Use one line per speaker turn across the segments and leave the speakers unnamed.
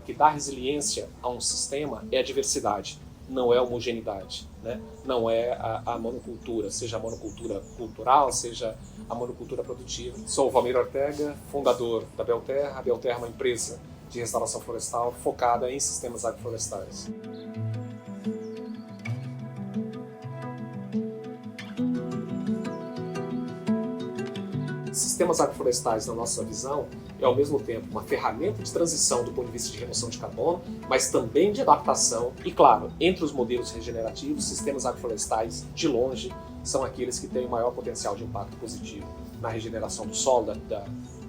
que dá resiliência a um sistema é a diversidade, não é a homogeneidade, né? Não é a monocultura, seja a monocultura cultural, seja a monocultura produtiva. Sou o Valmir Ortega, fundador da Belterra. A Belterra é uma empresa de restauração florestal focada em sistemas agroflorestais. Sistemas agroflorestais, na nossa visão, é ao mesmo tempo uma ferramenta de transição do ponto de vista de remoção de carbono, mas também de adaptação. E claro, entre os modelos regenerativos, sistemas agroflorestais, de longe, são aqueles que têm o maior potencial de impacto positivo na regeneração do solo,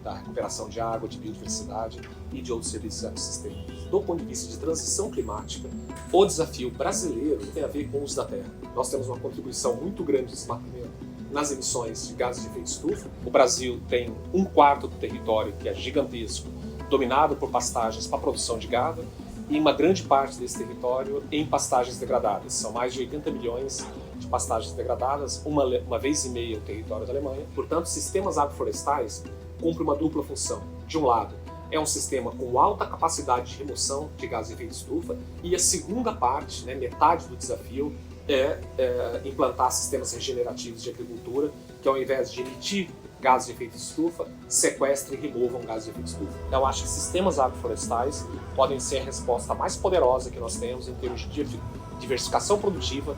da recuperação de água, de biodiversidade e de outros serviços ecossistêmicos. Do ponto de vista de transição climática, o desafio brasileiro tem a ver com o uso da terra. Nós temos uma contribuição muito grande de desmatamento nas emissões de gases de efeito estufa. O Brasil tem 1/4 do território, que é gigantesco, dominado por pastagens para a produção de gado, e uma grande parte desse território em pastagens degradadas. São mais de 80 milhões de pastagens degradadas, uma vez e meia o território da Alemanha. Portanto, sistemas agroflorestais cumprem uma dupla função. De um lado, é um sistema com alta capacidade de remoção de gases de efeito estufa, e a segunda parte, metade do desafio, é implantar sistemas regenerativos de agricultura que, ao invés de emitir gases de efeito estufa, sequestrem e removam gases de efeito estufa. Eu acho que sistemas agroflorestais podem ser a resposta mais poderosa que nós temos em termos de diversificação produtiva,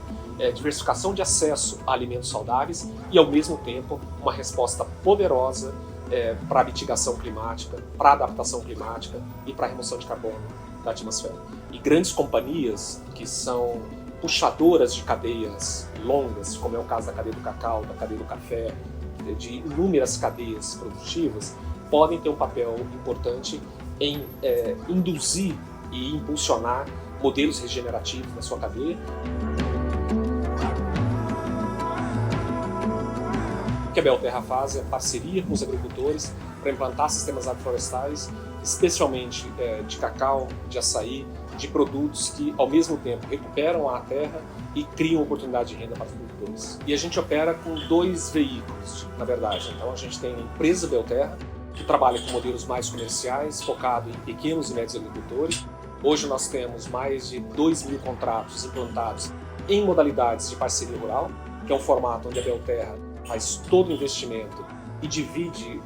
diversificação de acesso a alimentos saudáveis e, ao mesmo tempo, uma resposta poderosa para a mitigação climática, para a adaptação climática e para a remoção de carbono da atmosfera. E grandes companhias que são puxadoras de cadeias longas, como é o caso da cadeia do cacau, da cadeia do café, de inúmeras cadeias produtivas, podem ter um papel importante em induzir e impulsionar modelos regenerativos na sua cadeia. O que a Belterra faz é parceria com os agricultores para implantar sistemas agroflorestais, especialmente de cacau, de açaí, de produtos que, ao mesmo tempo, recuperam a terra e criam oportunidade de renda para os agricultores. E a gente opera com 2 veículos, na verdade. Então, a gente tem a empresa Belterra, que trabalha com modelos mais comerciais, focado em pequenos e médios agricultores. Hoje nós temos mais de 2.000 contratos implantados em modalidades de parceria rural, que é um formato onde a Belterra faz todo o investimento e divide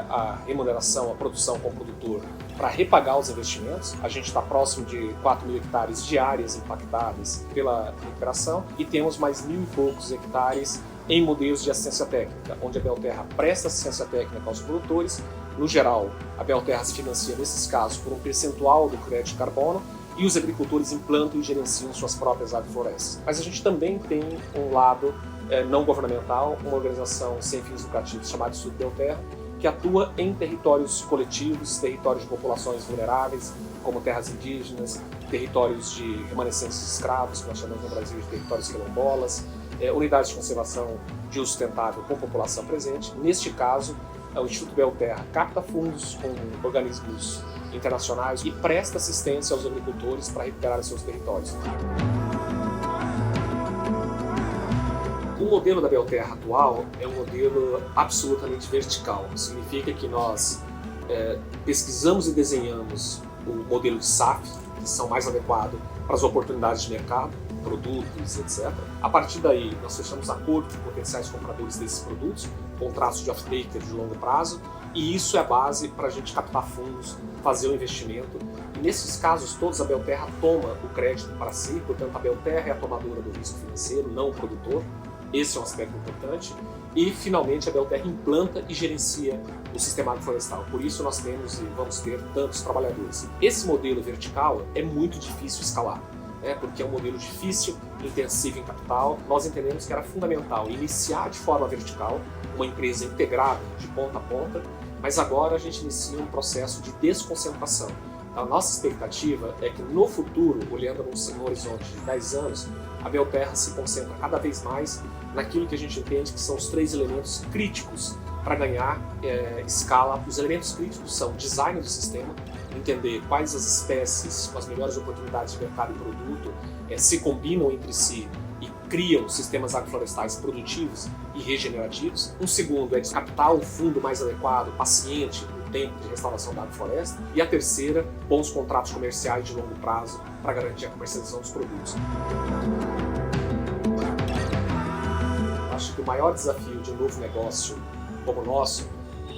a remuneração, a produção com o produtor para repagar os investimentos. A gente está próximo de 4.000 hectares de áreas impactadas pela recuperação e temos mais 1.000 e poucos hectares em modelos de assistência técnica, onde a Belterra presta assistência técnica aos produtores. No geral, a Belterra se financia, nesses casos, por um percentual do crédito de carbono e os agricultores implantam e gerenciam suas próprias agroflorestas. Mas a gente também tem um lado não governamental, uma organização sem fins lucrativos chamada Instituto Belterra, que atua em territórios coletivos, territórios de populações vulneráveis, como terras indígenas, territórios de remanescentes de escravos, que nós chamamos no Brasil de territórios quilombolas, unidades de conservação de uso sustentável com população presente. Neste caso, o Instituto Belterra capta fundos com organismos internacionais e presta assistência aos agricultores para recuperar seus territórios. O modelo da Belterra atual é um modelo absolutamente vertical. Significa que nós pesquisamos e desenhamos o modelo de SAF, que são mais adequados para as oportunidades de mercado, produtos, etc. A partir daí, nós fechamos acordos com potenciais compradores desses produtos, contratos de off-taker de longo prazo, e isso é a base para a gente captar fundos, fazer o investimento. E nesses casos todos, a Belterra toma o crédito para si, portanto, a Belterra é a tomadora do risco financeiro, não o produtor. Esse é um aspecto importante. E, finalmente, a Belterra implanta e gerencia o sistema agroflorestal. Por isso, nós temos e vamos ter tantos trabalhadores. Esse modelo vertical é muito difícil escalar, porque é um modelo difícil, intensivo em capital. Nós entendemos que era fundamental iniciar de forma vertical, uma empresa integrada de ponta a ponta, mas agora a gente inicia um processo de desconcentração. A nossa expectativa é que no futuro, olhando no horizonte de 10 anos, a Belterra se concentra cada vez mais naquilo que a gente entende que são os 3 elementos críticos para ganhar escala. Os elementos críticos são design do sistema, entender quais as espécies com as melhores oportunidades de mercado e produto se combinam entre si e criam sistemas agroflorestais produtivos e regenerativos. Um segundo é captar um fundo mais adequado, paciente, tempo de restauração da agrofloresta. E a terceira, bons contratos comerciais de longo prazo para garantir a comercialização dos produtos. Acho que o maior desafio de um novo negócio como o nosso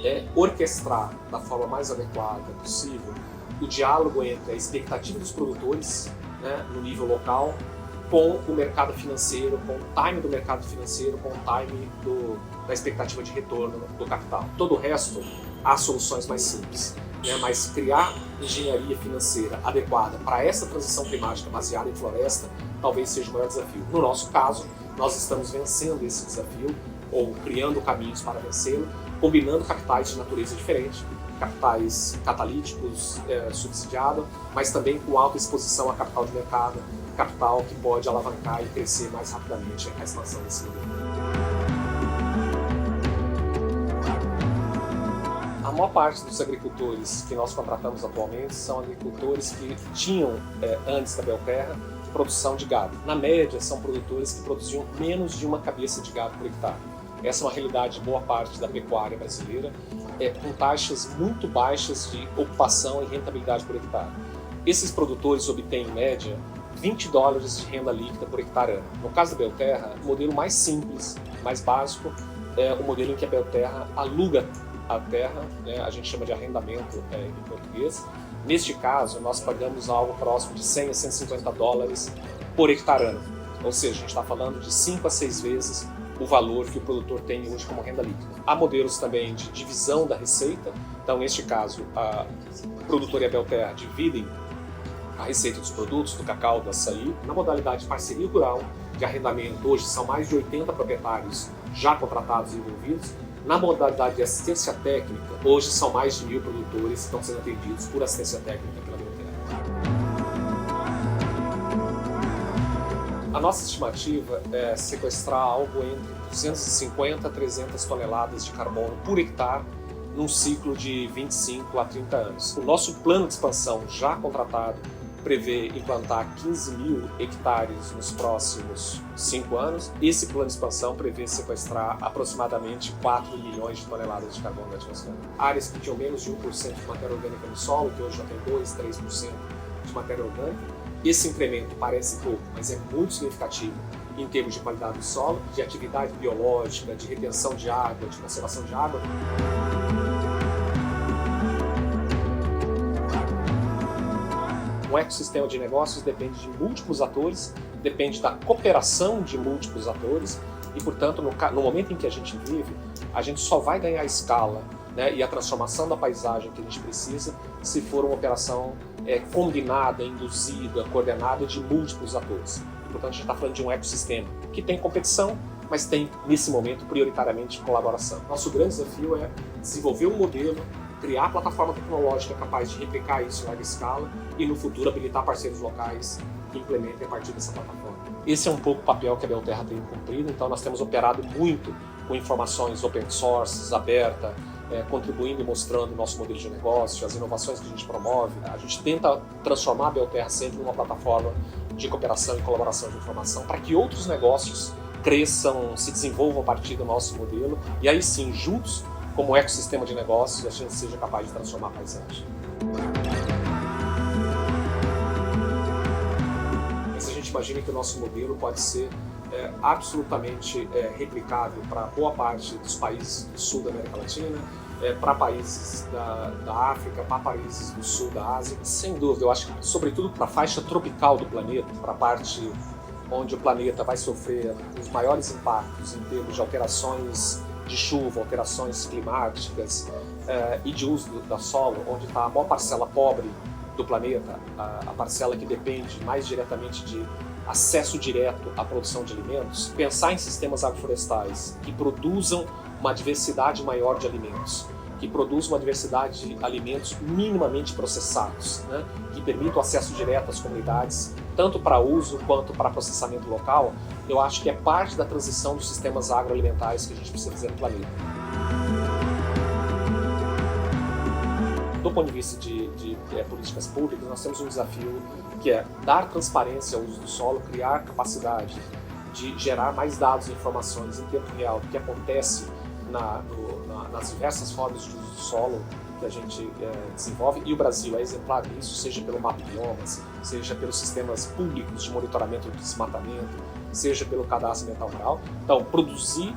é orquestrar da forma mais adequada possível o diálogo entre a expectativa dos produtores, né, no nível local, com o mercado financeiro, com o time do mercado financeiro, com o time da expectativa de retorno do capital. Todo o resto, há soluções mais simples, né, mas criar engenharia financeira adequada para essa transição climática baseada em floresta talvez seja o maior desafio. No nosso caso, nós estamos vencendo esse desafio, ou criando caminhos para vencê-lo, combinando capitais de natureza diferente, capitais catalíticos subsidiados, mas também com alta exposição a capital de mercado, capital que pode alavancar e crescer mais rapidamente a expansão desse modelo. A maior parte dos agricultores que nós contratamos atualmente são agricultores que tinham, antes da Belterra, produção de gado. Na média, são produtores que produziam menos de uma cabeça de gado por hectare. Essa é uma realidade de boa parte da pecuária brasileira, com taxas muito baixas de ocupação e rentabilidade por hectare. Esses produtores obtêm, em média, $20 de renda líquida por hectare ano. No caso da Belterra, o modelo mais simples, mais básico, é o modelo em que a Belterra aluga a terra, né? A gente chama de arrendamento em português. Neste caso, nós pagamos algo próximo de $100 a $150 por hectare ano. Ou seja, a gente está falando de 5 a 6 vezes o valor que o produtor tem hoje como renda líquida. Há modelos também de divisão da receita. Então, neste caso, a produtora e a Belterra dividem a receita dos produtos, do cacau, do açaí. Na modalidade de parceria rural de arrendamento, hoje são mais de 80 proprietários já contratados e envolvidos. Na modalidade de assistência técnica, hoje são mais de 1.000 produtores que estão sendo atendidos por assistência técnica pela Belterra. A nossa estimativa é sequestrar algo entre 250 a 300 toneladas de carbono por hectare num ciclo de 25 a 30 anos. O nosso plano de expansão já contratado prevê implantar 15.000 hectares nos próximos 5 anos. Esse plano de expansão prevê sequestrar aproximadamente 4 milhões de toneladas de carbono da atmosfera. Áreas que tinham menos de 1% de matéria orgânica no solo, que hoje já tem 2, 3% de matéria orgânica. Esse incremento parece pouco, mas é muito significativo em termos de qualidade do solo, de atividade biológica, de retenção de água, de conservação de água. Um ecossistema de negócios depende de múltiplos atores, depende da cooperação de múltiplos atores e, portanto, no momento em que a gente vive, a gente só vai ganhar escala, né, e a transformação da paisagem que a gente precisa se for uma operação combinada, induzida, coordenada de múltiplos atores. E, portanto, a gente está falando de um ecossistema que tem competição, mas tem, nesse momento, prioritariamente colaboração. Nosso grande desafio é desenvolver um modelo, criar plataforma tecnológica capaz de replicar isso em larga escala e, no futuro, habilitar parceiros locais que implementem a partir dessa plataforma. Esse é um pouco o papel que a Belterra tem cumprido, então nós temos operado muito com informações open source, aberta, contribuindo e mostrando o nosso modelo de negócio, as inovações que a gente promove. A gente tenta transformar a Belterra sempre numa plataforma de cooperação e colaboração de informação para que outros negócios cresçam, se desenvolvam a partir do nosso modelo e aí sim, juntos, como ecossistema de negócios, a gente seja capaz de transformar a paisagem. Mas a gente imagina que o nosso modelo pode ser absolutamente replicável para boa parte dos países do sul da América Latina, para países da África, para países do sul da Ásia. Sem dúvida, eu acho que sobretudo para a faixa tropical do planeta, para a parte onde o planeta vai sofrer os maiores impactos em termos de alterações de chuva, alterações climáticas e de uso da solo, onde está a maior parcela pobre do planeta, a parcela que depende mais diretamente de acesso direto à produção de alimentos, pensar em sistemas agroflorestais que produzam uma diversidade maior de alimentos, que produzam uma diversidade de alimentos minimamente processados, né, que permitam acesso direto às comunidades, tanto para uso quanto para processamento local, eu acho que é parte da transição dos sistemas agroalimentares que a gente precisa fazer no planeta. Do ponto de vista de políticas públicas, nós temos um desafio que é dar transparência ao uso do solo, criar capacidade de gerar mais dados e informações em tempo real do que acontece nas diversas formas de uso do solo que a gente desenvolve, e o Brasil é exemplar nisso, seja pelo mapa de biomas, seja pelos sistemas públicos de monitoramento do desmatamento, seja pelo cadastro ambiental rural. Então, produzir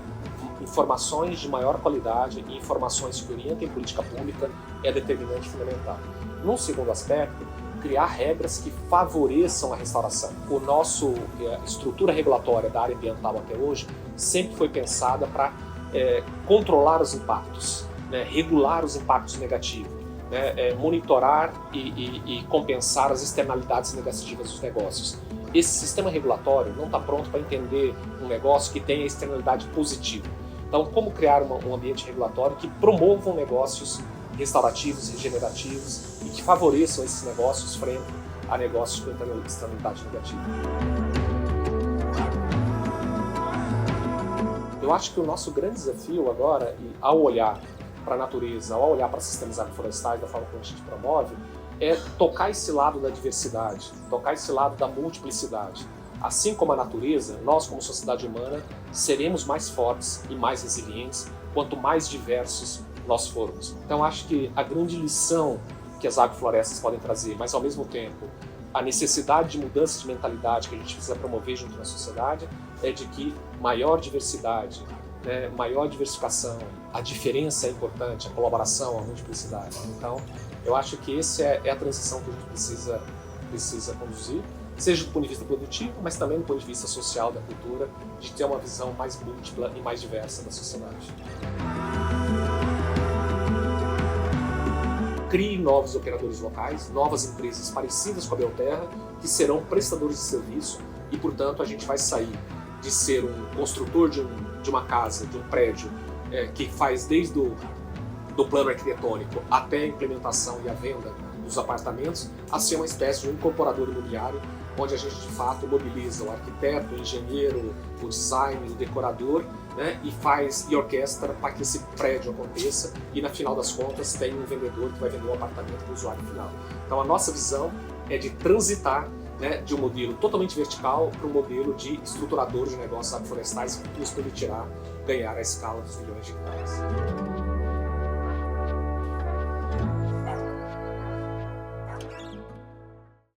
informações de maior qualidade e informações que orientem política pública é determinante fundamental. Num segundo aspecto, criar regras que favoreçam a restauração. O nosso estrutura regulatória da área ambiental até hoje sempre foi pensada para controlar os impactos, né, regular os impactos negativos, né, monitorar e compensar as externalidades negativas dos negócios. Esse sistema regulatório não está pronto para entender um negócio que tenha externalidade positiva. Então, como criar um ambiente regulatório que promovam negócios restaurativos, regenerativos e que favoreçam esses negócios frente a negócios com externalidade negativa. Eu acho que o nosso grande desafio agora, ao olhar para a natureza, ao olhar para sistemas agroflorestais da forma como a gente promove, é tocar esse lado da diversidade, tocar esse lado da multiplicidade. Assim como a natureza, nós como sociedade humana seremos mais fortes e mais resilientes quanto mais diversos nós formos. Então acho que a grande lição que as agroflorestas podem trazer, mas ao mesmo tempo a necessidade de mudança de mentalidade que a gente precisa promover junto na sociedade é de que maior diversidade, né, maior diversificação, a diferença é importante, a colaboração, a multiplicidade. Então eu acho que essa é a transição que a gente precisa conduzir, seja do ponto de vista produtivo, mas também do ponto de vista social, da cultura, de ter uma visão mais múltipla e mais diversa da sociedade. Crie novos operadores locais, novas empresas parecidas com a Belterra, que serão prestadores de serviço e, portanto, a gente vai sair de ser um construtor de uma casa, de um prédio, que faz desde do plano arquitetônico até a implementação e a venda dos apartamentos, a ser uma espécie de um incorporador imobiliário, onde a gente de fato mobiliza o arquiteto, o engenheiro, o design, o decorador, né, e orquestra para que esse prédio aconteça e, na final das contas, tem um vendedor que vai vender o apartamento para o usuário final. Então a nossa visão é de transitar, né, de um modelo totalmente vertical para um modelo de estruturador de negócios agroflorestais que nos permitirá ganhar a escala dos milhões de hectares.